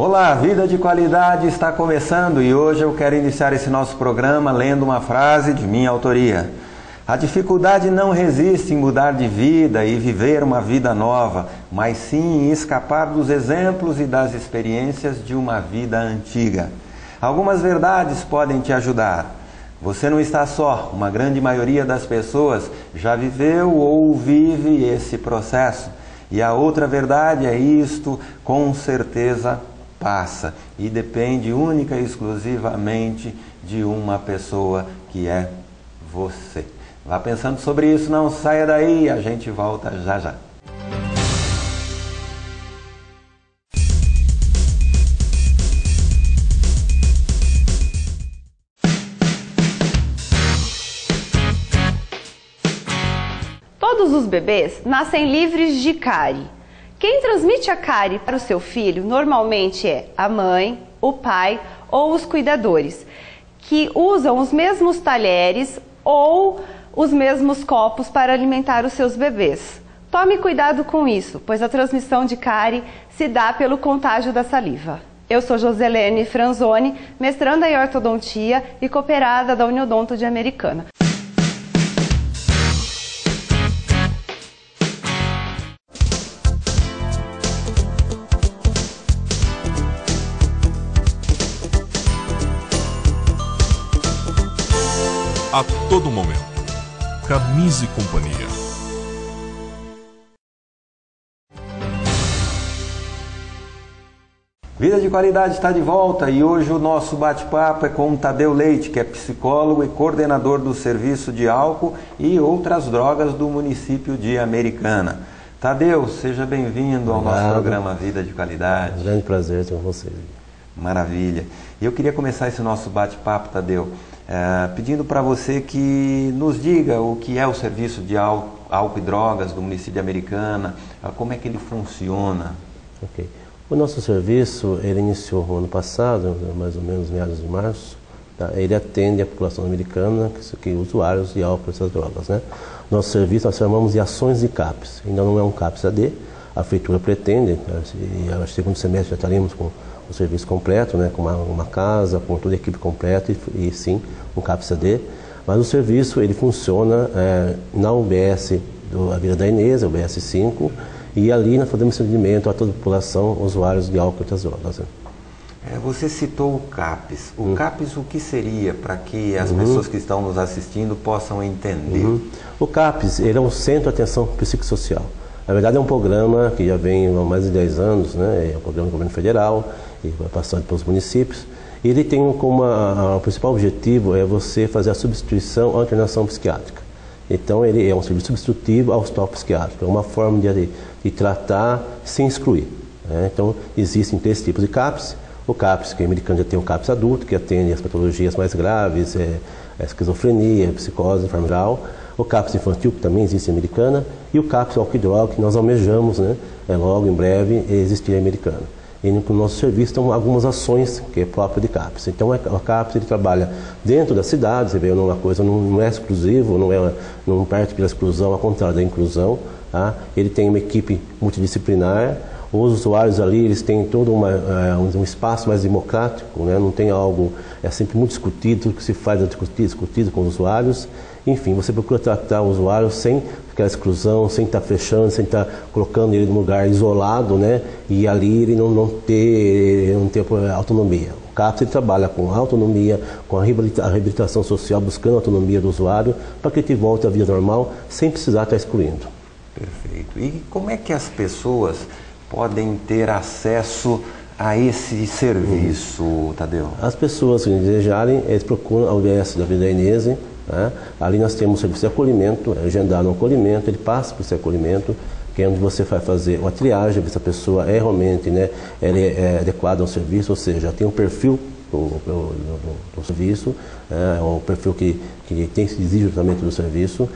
Olá, Vida de Qualidade está começando e hoje eu quero iniciar esse nosso programa lendo uma frase de minha autoria. A dificuldade não resiste em mudar de vida e viver uma vida nova, mas sim em escapar dos exemplos e das experiências de uma vida antiga. Algumas verdades podem te ajudar. Você não está só, uma grande maioria das pessoas já viveu ou vive esse processo. E a outra verdade é isto, com certeza passa e depende única e exclusivamente de uma pessoa que é você. Vá pensando sobre isso, não saia daí, a gente volta já já. Todos os bebês nascem livres de cárie. Quem transmite a cárie para o seu filho normalmente é a mãe, o pai ou os cuidadores, que usam os mesmos talheres ou os mesmos copos para alimentar os seus bebês. Tome cuidado com isso, pois a transmissão de cárie se dá pelo contágio da saliva. Eu sou Joselene Franzoni, mestranda em ortodontia e cooperada da Uniodonto de Americana. A todo momento, Camisa e Companhia. Vida de Qualidade está de volta e hoje o nosso bate-papo é com o Tadeu Leite, que é psicólogo e coordenador do Serviço de Álcool e Outras Drogas do município de Americana. Tadeu, seja bem-vindo ao nosso programa Vida de Qualidade. É um grande prazer ter com você. Maravilha. E eu queria começar esse nosso bate-papo, Tadeu, pedindo para você que nos diga o que é o Serviço de Álcool e Drogas do município de Americana, como é que ele funciona. Ok. O nosso serviço, ele iniciou no ano passado, mais ou menos meados de março. Tá? Ele atende a população americana, que usuários de álcool e essas drogas. Né? Nosso serviço nós chamamos de ações de CAPS. Ainda não é um CAPS AD, a prefeitura pretende, e no segundo semestre já estaremos com o serviço completo, né, com uma casa, com toda a equipe completa e sim, um CAPS AD. Mas o serviço ele funciona na UBS da Vila da Inês, a UBS 5, e ali nós fazemos atendimento a toda a população, usuários de álcool e outras drogas. Né? Você citou o CAPS. O CAPS o que seria para que as pessoas que estão nos assistindo possam entender? O CAPS ele é um Centro de Atenção Psicossocial. Na verdade é um programa que já vem há mais de 10 anos, né? É um programa do governo federal e vai passando pelos municípios. E ele tem como o principal objetivo é você fazer a substituição à internação psiquiátrica. Então ele é um serviço substitutivo ao hospital psiquiátrico, é uma forma de tratar sem excluir. Né? Então existem 3 tipos de CAPS. O CAPS, que é americano, já tem o CAPS adulto, que atende as patologias mais graves, a esquizofrenia, a psicose infantil. O CAPS infantil, que também existe em Americana, e o CAPS álcool e droga, que nós almejamos, né, logo em breve, existir em Americana. E no nosso serviço estão algumas ações que é próprio de CAPS. Então o CAPS ele trabalha dentro da cidade, você vê, uma coisa não é exclusivo, não parte pela exclusão, ao contrário da inclusão. Tá? Ele tem uma equipe multidisciplinar. Os usuários ali, eles têm todo um espaço mais democrático, né? Não tem algo, é sempre muito discutido, tudo que se faz é discutido com os usuários. Enfim, você procura tratar o usuário sem aquela exclusão, sem estar fechando, sem estar colocando ele num lugar isolado, né? E ali ele não ter autonomia. O CAPS ele trabalha com autonomia, com a reabilitação social, buscando a autonomia do usuário, para que ele volte à vida normal, sem precisar estar excluindo. Perfeito. E como é que as pessoas podem ter acesso a esse serviço, Tadeu? As pessoas que desejarem, eles procuram a UBS da Vila da Inês. Né? Ali nós temos o serviço de acolhimento, agendado um acolhimento, ele passa por esse acolhimento, que é onde você vai fazer uma triagem, ver se a pessoa é realmente, né, ela é adequada ao serviço, ou seja, tem um perfil do serviço, o perfil que tem que exige o tratamento do serviço,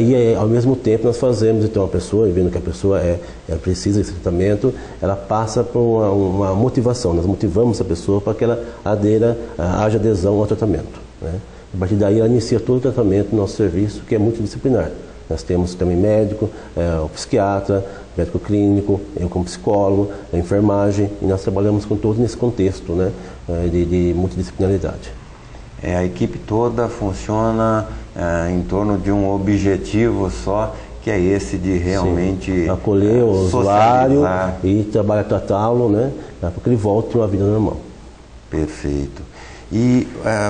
e ao mesmo tempo nós fazemos então a pessoa, vendo que a pessoa ela precisa desse tratamento, ela passa por uma motivação, nós motivamos a pessoa para que ela haja adesão ao tratamento. Né? A partir daí ela inicia todo o tratamento do nosso serviço, que é multidisciplinar. Nós temos também médico, o psiquiatra, médico clínico, eu como psicólogo, a enfermagem, e nós trabalhamos com todos nesse contexto, né, de multidisciplinaridade. A equipe toda funciona em torno de um objetivo só, que é esse de realmente sim, acolher o usuário e tratá-lo, né, para que ele volte a uma vida normal. Perfeito. E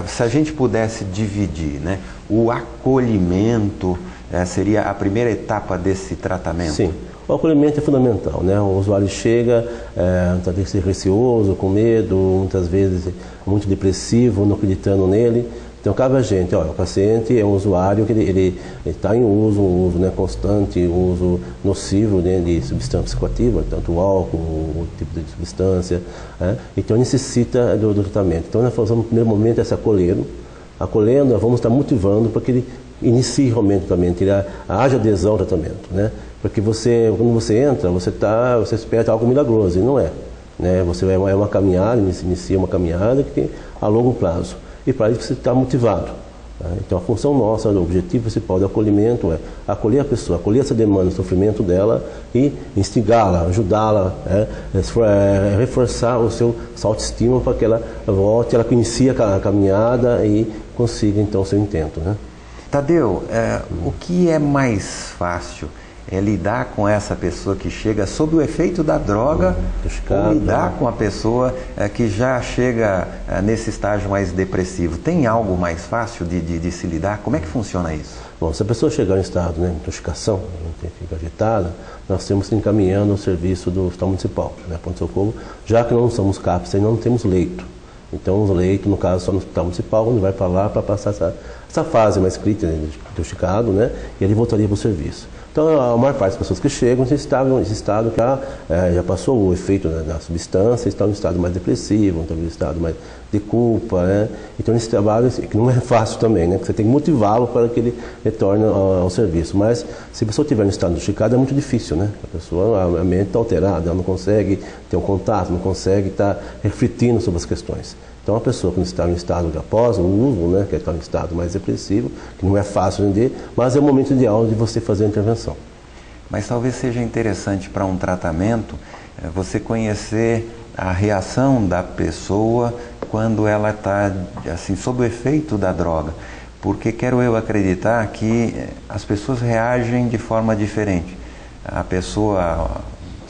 se a gente pudesse dividir, né, o acolhimento seria a primeira etapa desse tratamento? Sim, o acolhimento é fundamental, né? O usuário chega, muitas vezes receoso, com medo, muitas vezes muito depressivo, não acreditando nele. Então cabe a gente, olha, o paciente é um usuário que ele está em uso, um uso, né, constante, um uso nocivo, né, de substância psicoativa, tanto o álcool, o tipo de substância, né? Então necessita do tratamento. Então nós fazemos no primeiro momento esse acolhendo, nós vamos estar motivando para que ele inicie realmente o tratamento, ele haja adesão ao tratamento, né? Porque quando você entra, você espera algo milagroso, e não é, né? É uma caminhada, inicia uma caminhada que tem a longo prazo. E para isso você está motivado. Tá? Então a função nossa, o objetivo principal do acolhimento é acolher a pessoa, acolher essa demanda, o sofrimento dela e instigá-la, ajudá-la, reforçar sua autoestima para que ela volte, ela inicie a caminhada e consiga então o seu intento. Né? Tadeu, o que é mais fácil? É lidar com essa pessoa que chega sob o efeito da droga ou lidar com a pessoa que já chega nesse estágio mais depressivo? Tem algo mais fácil de se lidar? Como é que funciona isso? Bom, se a pessoa chegar em estado, né, de intoxicação, fica agitada, nós temos que ir encaminhando o serviço do Hospital Municipal, né, pronto-socorro, já que não somos CAPS e não temos leito. Então, os leitos, no caso, só no Hospital Municipal, onde vai para lá para passar essa fase mais crítica, né, de intoxicado, né, e ele voltaria para o serviço. Então, a maior parte das pessoas que chegam nesse estado que já passou o efeito, né, da substância, está em um estado mais depressivo, então em um estado mais de culpa, né? Então, esse trabalho, que não é fácil também, né? Que você tem que motivá-lo para que ele retorne ao serviço. Mas, se a pessoa estiver no estado intoxicado, é muito difícil, né? A pessoa, a mente está alterada, ela não consegue ter um contato, não consegue estar refletindo sobre as questões. Então, a pessoa que está em estado de após o uso, né, que está em estado mais depressivo, que não é fácil entender, mas é o momento ideal de você fazer a intervenção. Mas talvez seja interessante para um tratamento você conhecer a reação da pessoa quando ela está assim, sob o efeito da droga. Porque quero eu acreditar que as pessoas reagem de forma diferente. A pessoa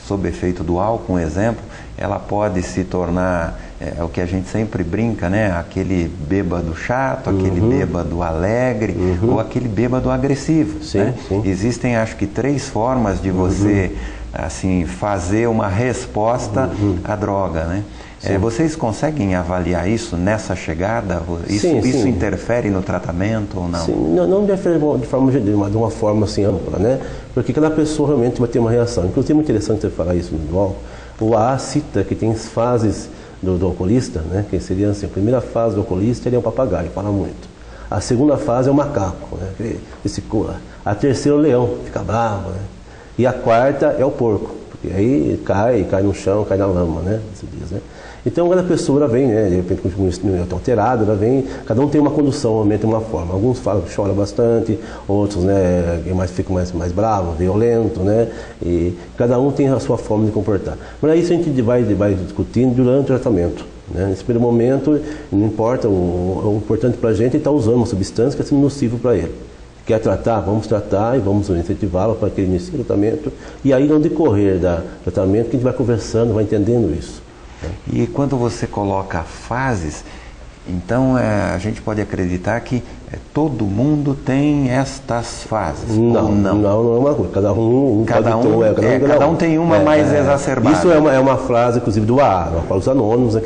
sob efeito do álcool, um exemplo, ela pode se tornar o que a gente sempre brinca, né? Aquele bêbado chato, aquele bêbado alegre ou aquele bêbado agressivo. Sim, né? sim. Existem, acho que, 3 formas de você assim, fazer uma resposta à droga, né? Vocês conseguem avaliar isso nessa chegada? Isso interfere no tratamento ou não? Sim, não interfere de uma forma assim ampla, né? Porque cada pessoa realmente vai ter uma reação. Inclusive, é muito interessante você falar isso no álcool. O AA cita que tem fases do alcoolista, né? Que seria assim, a primeira fase do alcoolista ele é um papagaio, fala muito. A segunda fase é o macaco, né? Que se cura. A terceira é o leão, fica bravo, né? E a quarta é o porco, porque aí cai no chão, cai na lama, né? Se diz, né? Então, cada pessoa ela vem, né? De repente, com o estilo alterado, ela vem, cada um tem uma condução, realmente uma forma. Alguns falam que chora bastante, outros, né, ficam mais bravos, violento, né? E cada um tem a sua forma de comportar. Mas isso a gente vai discutindo durante o tratamento. Né? Nesse primeiro momento, não importa, o importante para a gente é estar usando uma substância que é assim, nociva para ele. Quer tratar? Vamos tratar e vamos incentivá-lo para que ele inicie o tratamento. E aí, no decorrer do tratamento, que a gente vai conversando, vai entendendo isso. E quando você coloca fases, então a gente pode acreditar que todo mundo tem estas fases? Não é uma coisa. Cada um tem uma mais exacerbada. Isso é uma frase, inclusive, do AA, os anônimos,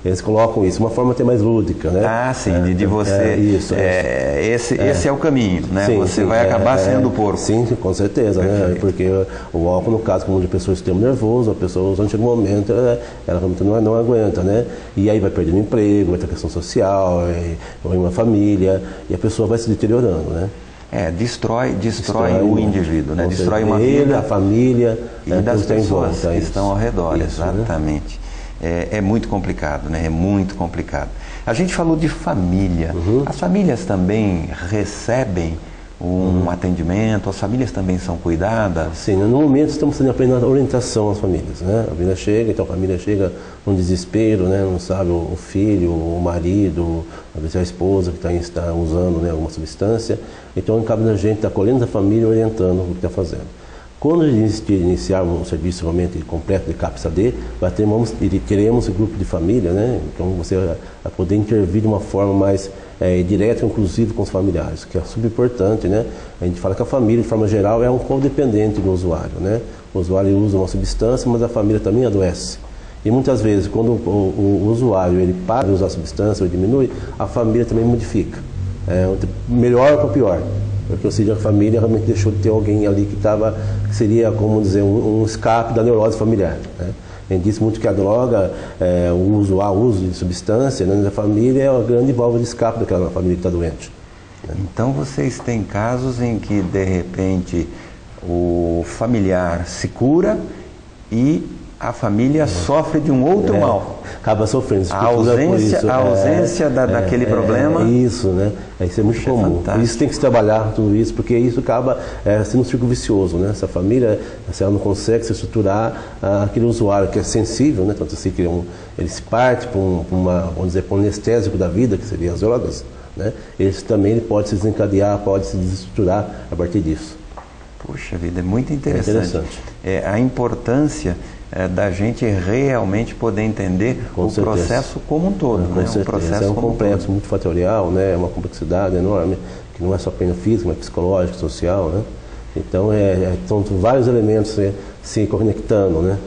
eles colocam isso, uma forma até mais lúdica, né? Ah, sim, de você. Esse é o caminho, né? Sim, você vai acabar sendo porco. Sim, com certeza, né? Porque o álcool, no caso, como de pessoa extremo nervoso, a pessoa usando chega um momento, ela realmente não aguenta, né? E aí vai perdendo emprego, vai ter questão social, vai uma família. E a pessoa vai se deteriorando, né? Destrói o indivíduo, né? Destrói uma vida, a família e das pessoas que estão ao redor, isso, exatamente. Né? É muito complicado, né? É muito complicado. A gente falou de família. As famílias também recebem um atendimento? As famílias também são cuidadas? Sim, no momento estamos fazendo apenas orientação às famílias, né? A família chega num desespero, né? Não sabe o filho, o marido, às vezes a esposa que está usando, né, alguma substância. Então, cabe a gente estar acolhendo a família e orientando o que está fazendo. Quando a gente iniciar um serviço realmente completo de CAPS-AD, teremos um grupo de família, né? Então você vai poder intervir de uma forma mais direta e inclusiva com os familiares, que é super importante, né? A gente fala que a família, de forma geral, é um codependente do usuário, né? O usuário usa uma substância, mas a família também adoece. E muitas vezes, quando o usuário ele para de usar a substância ou diminui, a família também modifica. Melhor para pior. Porque, ou seja, a família realmente deixou de ter alguém ali que seria, como dizer, um escape da neurose familiar, né? A gente disse muito que a droga, o uso de substância, né, na família é uma grande válvula de escape daquela família que está doente, né? Então vocês têm casos em que, de repente, o familiar se cura e a família sofre de um outro mal. Acaba sofrendo. A ausência daquele problema. Isso, né? Isso é muito comum. Isso tem que se trabalhar, tudo isso, porque isso acaba sendo um círculo vicioso, né? Essa família, se ela não consegue se estruturar, aquele usuário que é sensível, né? Tanto assim que ele se parte para vamos dizer, para um anestésico da vida, que seria as drogas, né? Esse também ele pode se desencadear, pode se desestruturar a partir disso. Puxa vida, é muito interessante. A importância da gente realmente poder entender o processo como um todo, né? Com certeza. É um complexo muito fatorial, né? É uma complexidade enorme, que não é só apenas física, mas psicológica, social, né? Então, são vários elementos se conectando, né?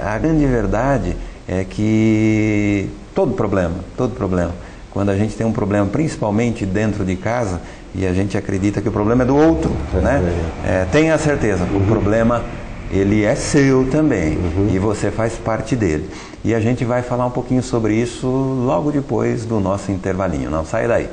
A grande verdade é que todo problema, quando a gente tem um problema, principalmente dentro de casa, e a gente acredita que o problema é do outro, né? Tenha certeza, o problema ele é seu também, e você faz parte dele. E a gente vai falar um pouquinho sobre isso logo depois do nosso intervalinho. Não sai daí.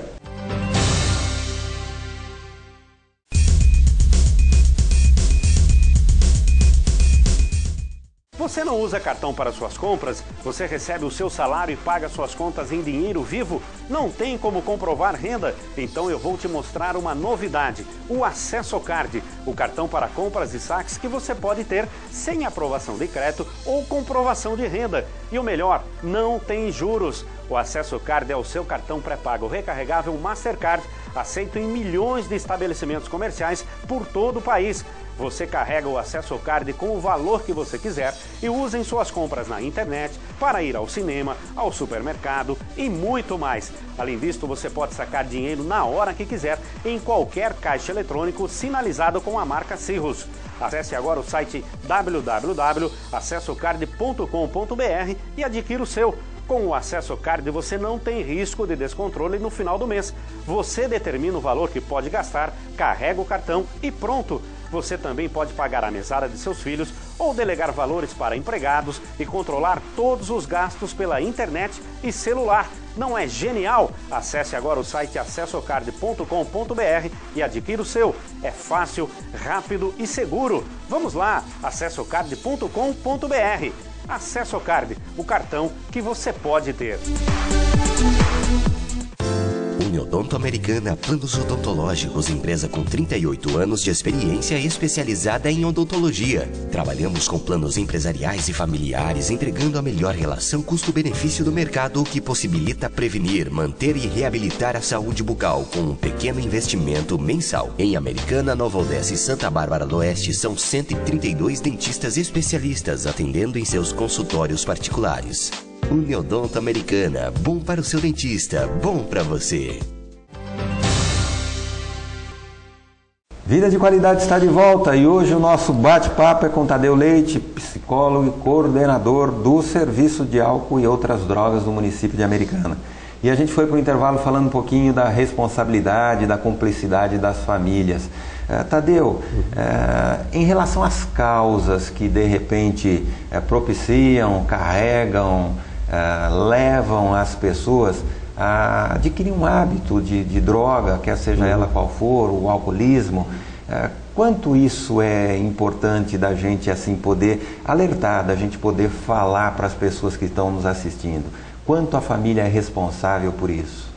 Você não usa cartão para suas compras? Você recebe o seu salário e paga suas contas em dinheiro vivo? Não tem como comprovar renda? Então eu vou te mostrar uma novidade, o Acesso Card, o cartão para compras e saques que você pode ter sem aprovação de crédito ou comprovação de renda. E o melhor, não tem juros. O Acesso Card é o seu cartão pré-pago recarregável Mastercard, aceito em milhões de estabelecimentos comerciais por todo o país. Você carrega o Acesso Card com o valor que você quiser e usa em suas compras na internet, para ir ao cinema, ao supermercado e muito mais. Além disso, você pode sacar dinheiro na hora que quiser em qualquer caixa eletrônico sinalizado com a marca Cirrus. Acesse agora o site www.acessocard.com.br e adquira o seu. Com o Acesso Card você não tem risco de descontrole no final do mês. Você determina o valor que pode gastar, carrega o cartão e pronto! Você também pode pagar a mesada de seus filhos ou delegar valores para empregados e controlar todos os gastos pela internet e celular. Não é genial? Acesse agora o site acessocard.com.br e adquira o seu. É fácil, rápido e seguro. Vamos lá, acessocard.com.br. Acesso Card, o cartão que você pode ter. Uniodonto Americana Planos Odontológicos, empresa com 38 anos de experiência especializada em odontologia. Trabalhamos com planos empresariais e familiares, entregando a melhor relação custo-benefício do mercado, que possibilita prevenir, manter e reabilitar a saúde bucal com um pequeno investimento mensal. Em Americana, Nova Odessa e Santa Bárbara do Oeste são 132 dentistas especialistas atendendo em seus consultórios particulares. Uniodonto Americana, bom para o seu dentista, bom para você. Vida de Qualidade está de volta e hoje o nosso bate-papo é com Tadeu Leite, psicólogo e coordenador do Serviço de Álcool e Outras Drogas do município de Americana. E a gente foi para o intervalo falando um pouquinho da responsabilidade, da cumplicidade das famílias. Tadeu, em relação às causas que de repente propiciam, carregam, levam as pessoas a adquirir um hábito de droga, quer seja ela qual for, o alcoolismo, quanto isso é importante da gente assim poder alertar, da gente poder falar para as pessoas que estão nos assistindo? Quanto a família é responsável por isso?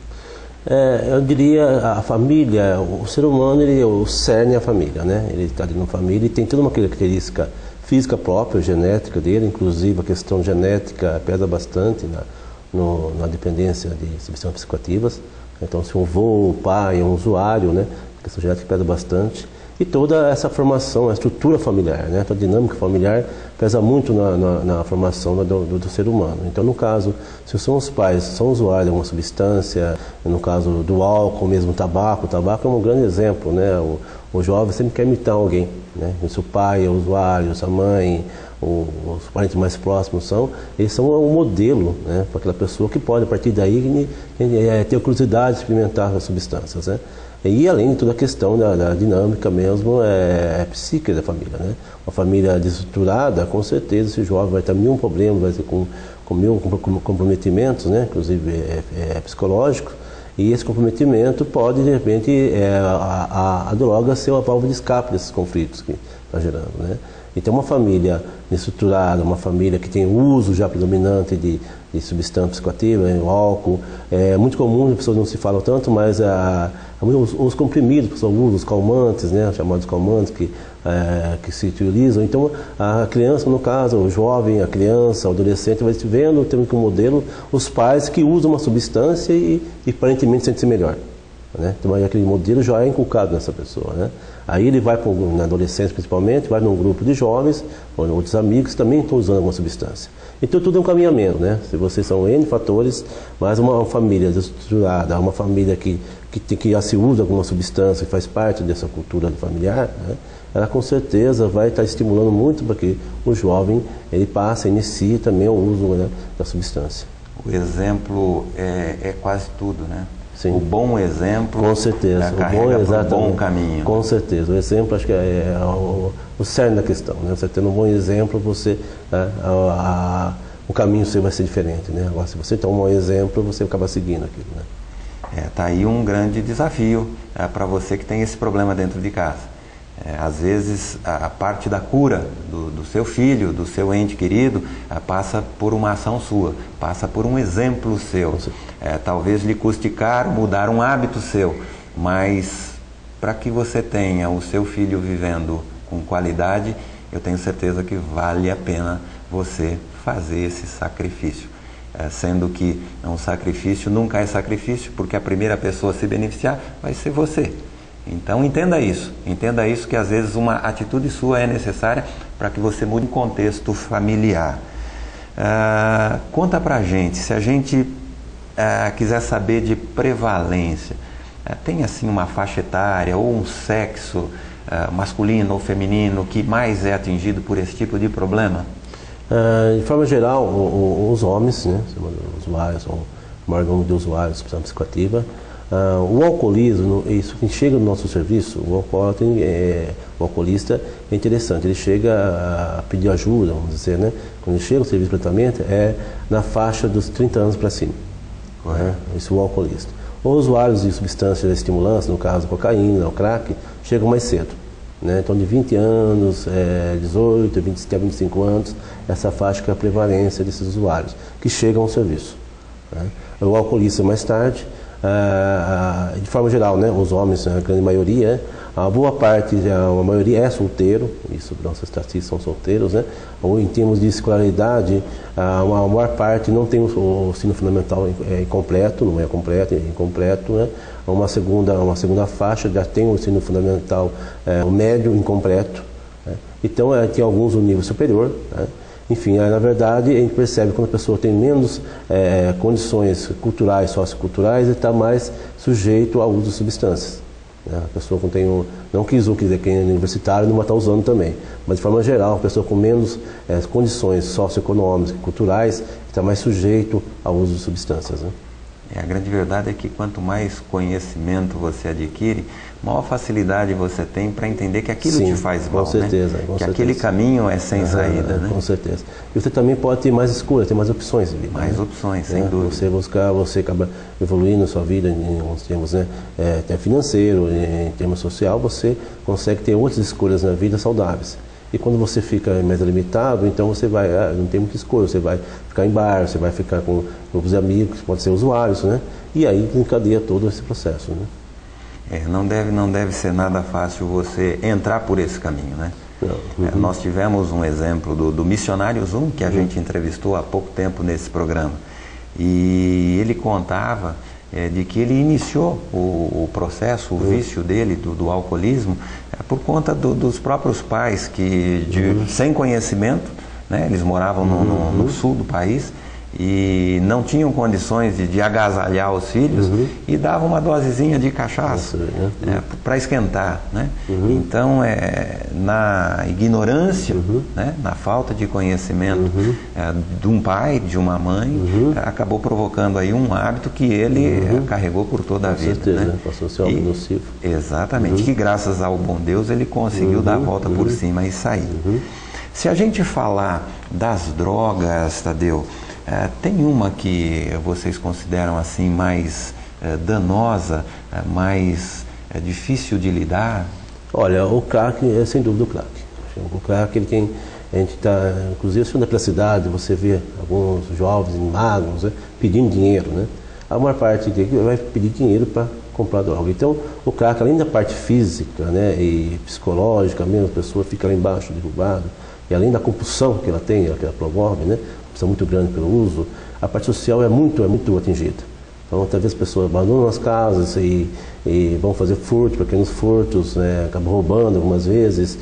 Eu diria a família, o ser humano, o cerne é a família, né? Ele está ali na família e tem toda uma característica física própria, genética dele, inclusive a questão genética pesa bastante na dependência de substâncias psicoativas. Então, se o avô, o pai é um usuário, né? A questão genética pesa bastante. E toda essa formação, a estrutura familiar, né? A dinâmica familiar pesa muito na formação do ser humano. Então, no caso, se são os pais, são usuários de alguma substância, no caso do álcool, mesmo tabaco, o tabaco é um grande exemplo, né? O jovem sempre quer imitar alguém, né? Se o pai é usuário, se a mãe, os parentes mais próximos eles são um modelo, né? Para aquela pessoa que pode, a partir daí, ter curiosidade de experimentar as substâncias, né? E além de toda a questão da dinâmica mesmo, psíquica da família, né? Uma família desestruturada, com certeza esse jovem vai ter mil problemas, vai ter com mil comprometimentos, né? Inclusive psicológico, e esse comprometimento pode, de repente, a droga ser uma válvula de escape desses conflitos que está gerando, né? Então, uma família desestruturada, uma família que tem uso já predominante de substância psicoativa, o álcool, é muito comum, as pessoas não se falam tanto, mas os comprimidos, as pessoas usam, os calmantes, né, chamados calmantes, que se utilizam. Então, a criança, no caso, o jovem, a criança, o adolescente, vai se vendo, tendo como modelo os pais que usam uma substância e aparentemente sentem-se melhor, né? Então, aquele modelo já é inculcado nessa pessoa, né? Aí ele vai, na adolescência principalmente, vai num grupo de jovens, ou outros amigos que também estão usando alguma substância. Então tudo é um caminhamento, né? Se vocês são N fatores, mas uma família desestruturada, uma família que já se usa alguma substância, que faz parte dessa cultura familiar, né? Ela com certeza vai estar estimulando muito para que o jovem inicie também o uso, né, da substância. O exemplo é quase tudo, né? Sim. O bom exemplo, com certeza, carrega para o bom caminho. Com certeza, o exemplo acho que é o cerne da questão, né? Você tendo um bom exemplo, o caminho seu vai ser diferente, né? Agora, se você tem um bom exemplo, você acaba seguindo aquilo, né? Tá aí um grande desafio para você que tem esse problema dentro de casa. Às vezes a parte da cura do seu filho, do seu ente querido, passa por uma ação sua, passa por um exemplo seu. Talvez lhe custe caro mudar um hábito seu, mas para que você tenha o seu filho vivendo com qualidade, eu tenho certeza que vale a pena você fazer esse sacrifício. Sendo que um sacrifício nunca é sacrifício, porque a primeira pessoa a se beneficiar vai ser você. Então entenda isso que às vezes uma atitude sua é necessária para que você mude o contexto familiar. Conta pra gente, se a gente quiser saber de prevalência, tem assim uma faixa etária ou um sexo masculino ou feminino que mais é atingido por esse tipo de problema? De forma geral, os homens, né, os usuários, o maior número de usuários de substância psicoativa. O alcoolismo, isso que chega no nosso serviço, o alcoolista é interessante, ele chega a pedir ajuda, vamos dizer, né? Quando ele chega no serviço de tratamento é na faixa dos 30 anos para cima, né? Isso é o alcoolista. Os usuários de substâncias estimulantes, no caso cocaína, o crack, chegam mais cedo, né? Então de 20 anos, 18, até 25 anos, essa faixa que é a prevalência desses usuários que chegam ao serviço, né? O alcoolista mais tarde. De forma geral, né, os homens, a grande maioria, a boa parte, a maioria é solteiro, isso, nossas estatísticas são solteiros, né? Ou em termos de escolaridade, a maior parte não tem o ensino fundamental incompleto, não é completo, é incompleto, né? Uma segunda faixa já tem o ensino fundamental, o médio incompleto, né? Então tem alguns no nível superior, né? Enfim, na verdade, a gente percebe que quando a pessoa tem menos condições culturais, socioculturais, ele está mais sujeito ao uso de substâncias, né? A pessoa que não quis quem é universitário não vai estar usando também, mas de forma geral, a pessoa com menos condições socioeconômicas e culturais está mais sujeito ao uso de substâncias, né? A grande verdade é que quanto mais conhecimento você adquire, maior facilidade você tem para entender que aquilo te faz mal, com certeza, né? Com que certeza. Aquele caminho é sem saída, né? Com certeza. E você também pode ter mais escolha, ter mais opções de vida. Mais opções, sem dúvida. Você acaba evoluindo a sua vida em termos, né, até financeiro, em termos social, você consegue ter outras escolhas na vida saudáveis. E quando você fica mais limitado, então você não tem muita escolha, você vai ficar em bar, você vai ficar com grupos de amigos, que podem ser usuários, né? e aí desencadeia todo esse processo, né? Não deve ser nada fácil você entrar por esse caminho, né? Nós tivemos um exemplo do Missionário Zoom, que a gente entrevistou há pouco tempo nesse programa. E ele contava de que ele iniciou o processo, o vício dele, do alcoolismo, por conta dos próprios pais que, sem conhecimento, né, eles moravam no sul do país, e não tinham condições de agasalhar os filhos e davam uma dosezinha de cachaça para esquentar, né? Então, na ignorância, né, na falta de conhecimento de um pai, de uma mãe, acabou provocando aí um hábito que ele carregou por toda a vida. Certeza, né? Passou a ser algo nocivo. Exatamente, que graças ao bom Deus ele conseguiu dar a volta por cima e sair. Se a gente falar das drogas, Tadeu, tem uma que vocês consideram assim mais danosa, mais difícil de lidar? Olha, o crack é sem dúvida o crack. O crack, ele tem, a gente está, inclusive se for naquela cidade, você vê alguns jovens magos, né, pedindo dinheiro, né? A maior parte dele vai pedir dinheiro para comprar droga. Então, o crack, além da parte física, né, e psicológica mesmo, a pessoa fica lá embaixo derrubada, e além da compulsão que ela tem, que ela promove, né, muito grande pelo uso, a parte social é muito atingida. Então, talvez as pessoas abandonam as casas e vão fazer furto, pequenos furtos, né, acabam roubando algumas vezes,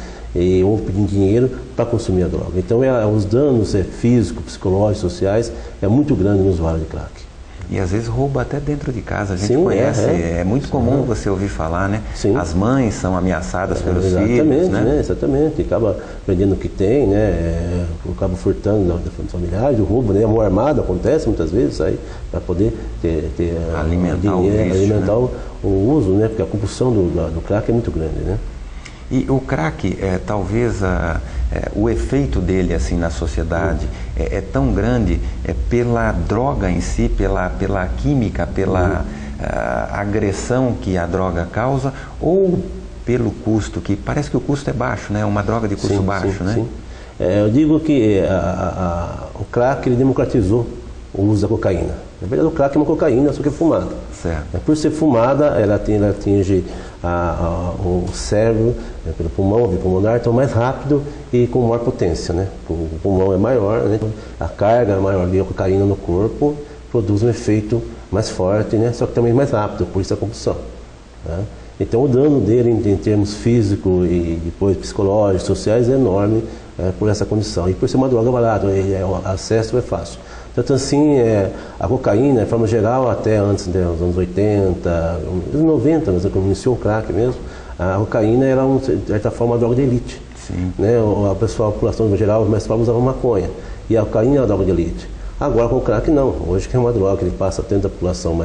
ou pedindo dinheiro para consumir a droga. Então, os danos físicos, psicológicos, sociais, é muito grande no usuário de crack. E às vezes rouba até dentro de casa, a gente conhece, é muito comum você ouvir falar, né? Sim. As mães são ameaçadas pelos filhos, né? Exatamente, acaba vendendo o que tem, né? Acaba furtando da familiar, o roubo, né? A mão armada acontece muitas vezes aí, para poder ter alimentar dinheiro, o vício, alimentar né? o uso, né? Porque a compulsão do crack é muito grande, né? E o crack, talvez o efeito dele assim na sociedade é tão grande pela droga em si, pela química, pela agressão que a droga causa, ou pelo custo, que parece que o custo é baixo, né? Uma droga de custo baixo, né? Sim. Eu digo que o crack, ele democratizou o uso da cocaína. Na verdade, o crack é uma cocaína, só que é fumada. Certo. Por ser fumada, ela atinge o cérebro pelo pulmão, via pulmonar, então mais rápido e com maior potência, né? O pulmão é maior, né? A carga maior de cocaína no corpo produz um efeito mais forte, né? Só que também mais rápido, por isso a compulsão. Tá? Então o dano dele em termos físicos e depois psicológicos, sociais é enorme por essa condição. E por ser uma droga barata, o acesso é fácil. Tanto assim, a cocaína, de forma geral, até antes dos anos 80, anos 90, mas quando iniciou o crack mesmo, a cocaína era, de certa forma, uma droga de elite. Sim. Né? A população geral, mais pobre, usava maconha. E a cocaína era uma droga de elite. Agora, com o crack, não. Hoje, que é uma droga que ele passa tanto a população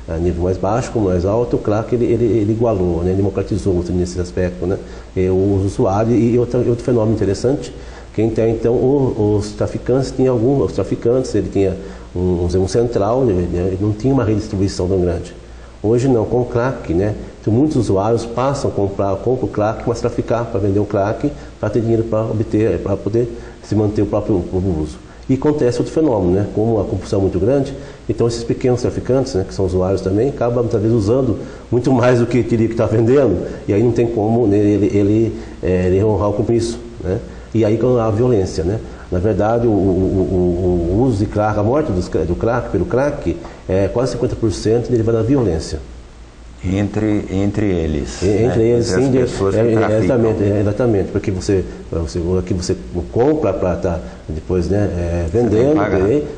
a nível mais baixo como mais alto, o crack ele igualou, né? Democratizou nesse aspecto, né? O usuário. E outro fenômeno interessante, quem tem, então, os traficantes, ele tinha um central, ele não tinha uma redistribuição tão grande. Hoje não, com o crack, né? Então, muitos usuários passam a compram o crack, mas traficar para vender o crack, para ter dinheiro para obter, para poder se manter o próprio uso. E acontece outro fenômeno, né? Como a compulsão é muito grande, então esses pequenos traficantes, né, que são usuários também, acabam muitas vezes usando muito mais do que teria que estar vendendo, e aí não tem como, né, ele honrar o compromisso, né? E aí a violência, né? Na verdade, o uso de crack, a morte do crack pelo crack, quase 50% deriva da violência. Entre eles. Entre eles, entre sim. As pessoas que traficam. Exatamente, porque você compra para estar depois, né, vendendo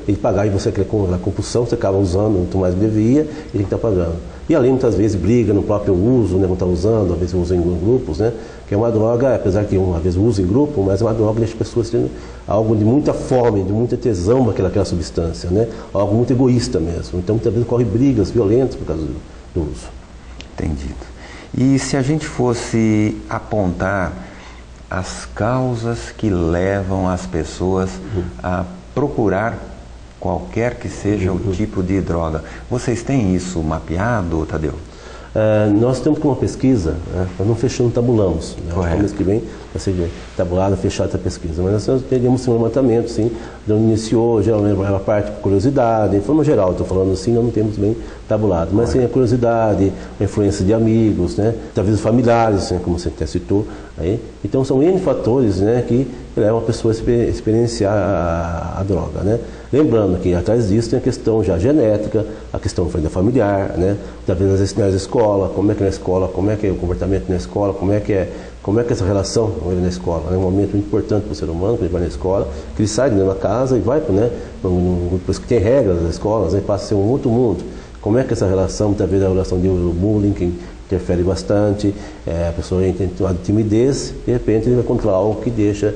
e pagar, e você quer com a compulsão, você acaba usando muito mais do que devia e tem que estar pagando. E além, muitas vezes, briga no próprio uso, né, quando está usando, às vezes usa em grupos, né, que é uma droga, apesar que uma vez usa em grupo, mas é uma droga que deixa as pessoas tendo algo de muita fome, de muita tesão naquela substância, né, algo muito egoísta mesmo. Então, muitas vezes, ocorre brigas violentas por causa do uso. Entendido. E se a gente fosse apontar as causas que levam as pessoas a procurar qualquer que seja o tipo de droga, vocês têm isso mapeado, Tadeu? Nós temos uma pesquisa, nós não fechamos, tabulamos. Né? Mês que vem vai ser tabulada, fechada essa pesquisa. Mas nós teríamos um levantamento, sim, de onde iniciou, geralmente uma parte por curiosidade, de forma geral, estou falando assim, nós não temos bem tabulado. Mas sim a curiosidade, a influência de amigos, né? Talvez familiares, né? Como você até citou. Aí. Então são N fatores, né, que levam a pessoa a experienciar a droga. Né? Lembrando que atrás disso tem a questão já genética, a questão familiar, né? Talvez nas escolas, como é que é na escola, como é que é o comportamento na escola, como é que é essa relação com ele na escola. É um momento muito importante para o ser humano, que ele vai na escola, que ele sai de dentro da casa e vai, né, por isso que tem regras das escolas, aí passa a ser um outro mundo. Como é que essa relação, talvez a relação de bullying, que interfere bastante, a pessoa entra em timidez, de repente ele vai controlar algo que deixa,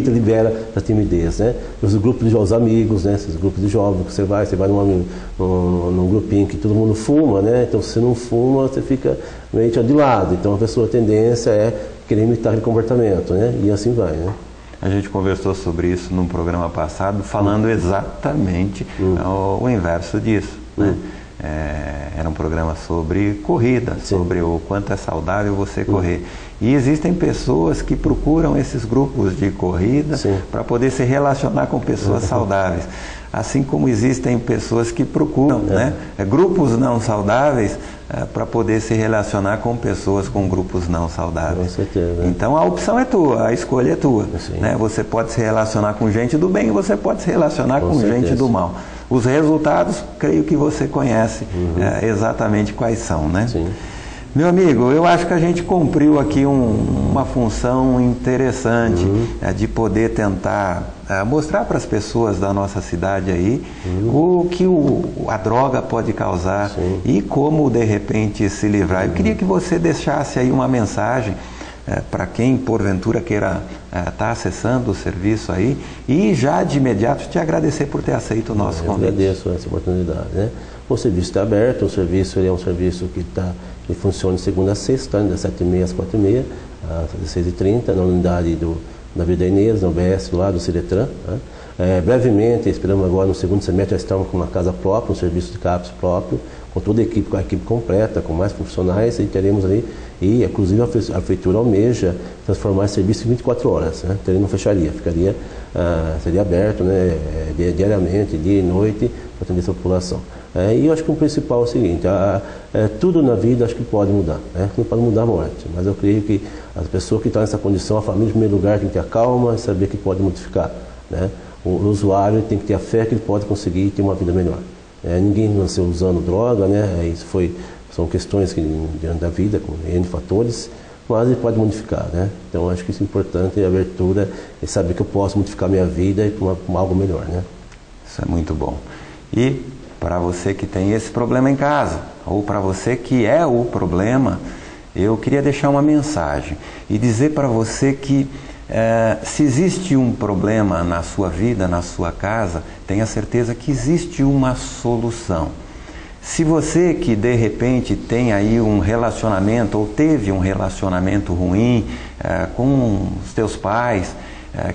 libera a timidez, né? Os grupos os amigos, né? Esses grupos de jovens que você vai num grupinho que todo mundo fuma, né? Então se você não fuma, você fica meio de lado. Então a pessoa, a tendência é querer imitar aquele comportamento, né? E assim vai, né? A gente conversou sobre isso num programa passado, falando exatamente o inverso disso, né? Era um programa sobre corrida, sobre o quanto é saudável você correr. E existem pessoas que procuram esses grupos de corrida para poder se relacionar com pessoas saudáveis. Assim como existem pessoas que procuram grupos não saudáveis para poder se relacionar com pessoas com grupos não saudáveis. Com certeza. Então a opção é tua, a escolha é tua. Né? Você pode se relacionar com gente do bem e você pode se relacionar com gente do mal. Os resultados, creio que você conhece exatamente quais são, né? Sim. Meu amigo, eu acho que a gente cumpriu aqui uma função interessante de poder tentar mostrar para as pessoas da nossa cidade aí o que a droga pode causar e como de repente se livrar. Eu queria que você deixasse aí uma mensagem para quem porventura queira estar acessando o serviço aí e já de imediato te agradecer por ter aceito o nosso convite. Eu agradeço essa oportunidade, né? O serviço está aberto, o serviço é um serviço que funciona de segunda a sexta, das 7h30 às 4h30, às 16h30, na unidade da Vida Inês, no UBS lá do Ciretran. Né? Brevemente, esperamos agora no segundo semestre, já estamos com uma casa própria, um serviço de CAPS próprio, com toda a equipe completa, com mais profissionais, e teremos ali, e inclusive a Prefeitura almeja transformar esse serviço em 24 horas, né? Não fecharia, seria aberto, né, diariamente, dia e noite, para atender essa população. E eu acho que o principal é o seguinte, tudo na vida acho que pode mudar, né? Não pode mudar a morte, mas eu creio que as pessoas que estão nessa condição, a família em primeiro lugar tem que ter a calma e saber que pode modificar, né? O usuário tem que ter a fé que ele pode conseguir ter uma vida melhor. Ninguém nasceu usando droga, né? São questões diante da vida, com N fatores, mas ele pode modificar, né? Então acho que isso é importante, a abertura e saber que eu posso modificar minha vida e para algo melhor, né? Isso é muito bom. E para você que tem esse problema em casa, ou para você que é o problema, eu queria deixar uma mensagem e dizer para você que se existe um problema na sua vida, na sua casa, tenha certeza que existe uma solução. Se você que de repente tem aí um relacionamento ou teve um relacionamento ruim com os teus pais,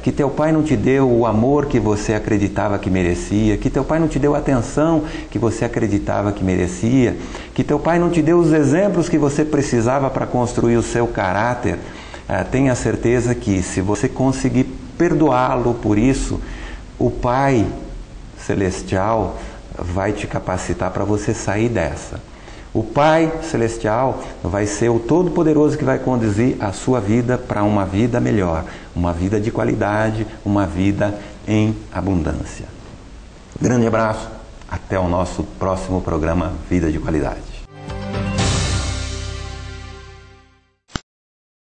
que teu pai não te deu o amor que você acreditava que merecia, que teu pai não te deu a atenção que você acreditava que merecia, que teu pai não te deu os exemplos que você precisava para construir o seu caráter, tenha certeza que se você conseguir perdoá-lo por isso, o Pai Celestial vai te capacitar para você sair dessa. O Pai Celestial vai ser o Todo-Poderoso que vai conduzir a sua vida para uma vida melhor, uma vida de qualidade, uma vida em abundância. Grande abraço, até o nosso próximo programa Vida de Qualidade.